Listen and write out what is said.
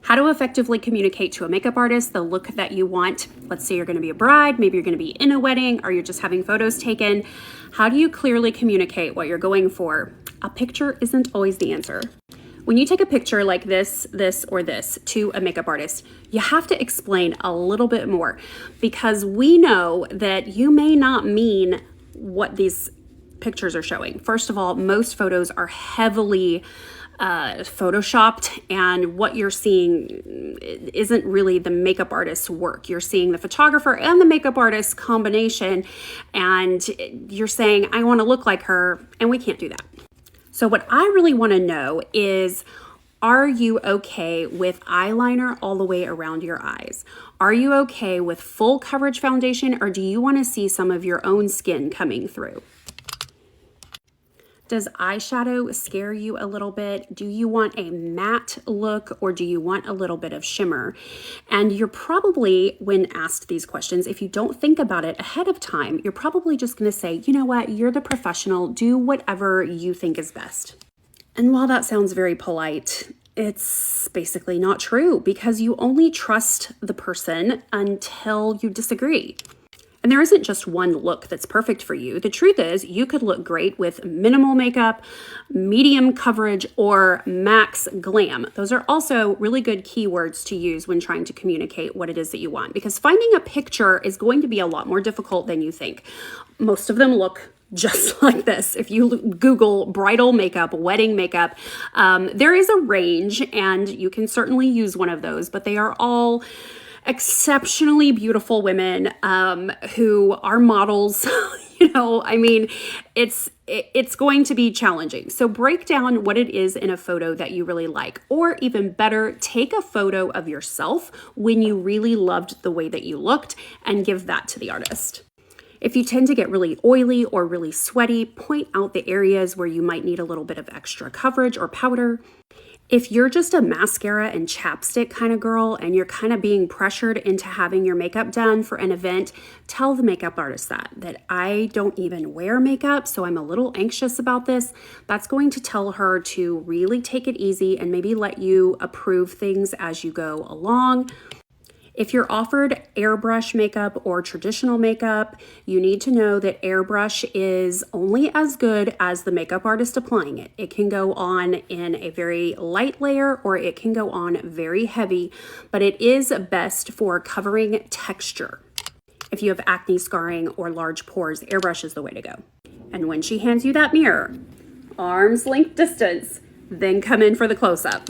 How to effectively communicate to a makeup artist the look that you want. Let's say you're going to be a bride, maybe you're going to be in a wedding, or you're just having photos taken. How do you clearly communicate what you're going for? A picture isn't always the answer. When you take a picture like this, or this to a makeup artist, you have to explain a little bit more, because we know that you may not mean what these pictures are showing. First of all, most photos are heavily photoshopped, and what you're seeing isn't really the makeup artist's work. You're seeing the photographer and the makeup artist combination, and you're saying, I want to look like her, and we can't do that. So what I really want to know is, are you okay with eyeliner all the way around your eyes? Are you okay with full coverage foundation, or do you want to see some of your own skin coming through? Does eyeshadow scare you a little bit? Do you want a matte look, or do you want a little bit of shimmer? And you're probably, when asked these questions, if you don't think about it ahead of time, you're probably just going to say, you know what, you're the professional, do whatever you think is best. And while that sounds very polite, it's basically not true, because you only trust the person until you disagree. And there isn't just one look that's perfect for you. The truth is, you could look great with minimal makeup, medium coverage, or max glam. Those are also really good keywords to use when trying to communicate what it is that you want, because finding a picture is going to be a lot more difficult than you think. Most of them look just like this. If you Google bridal makeup, wedding makeup, there is a range, and you can certainly use one of those, but they are all exceptionally beautiful women who are models. I mean, it's going to be challenging. So break down what it is in a photo that you really like, or even better, take a photo of yourself when you really loved the way that you looked and give that to the artist. If you tend to get really oily or really sweaty, point out the areas where you might need a little bit of extra coverage or powder. If you're just a mascara and chapstick kind of girl, and you're kind of being pressured into having your makeup done for an event, tell the makeup artist that I don't even wear makeup, so I'm a little anxious about this. That's going to tell her to really take it easy and maybe let you approve things as you go along. If you're offered airbrush makeup or traditional makeup, you need to know that airbrush is only as good as the makeup artist applying it. It can go on in a very light layer, or it can go on very heavy, but it is best for covering texture. If you have acne scarring or large pores, airbrush is the way to go. And when she hands you that mirror, arm's length distance, then come in for the close-up.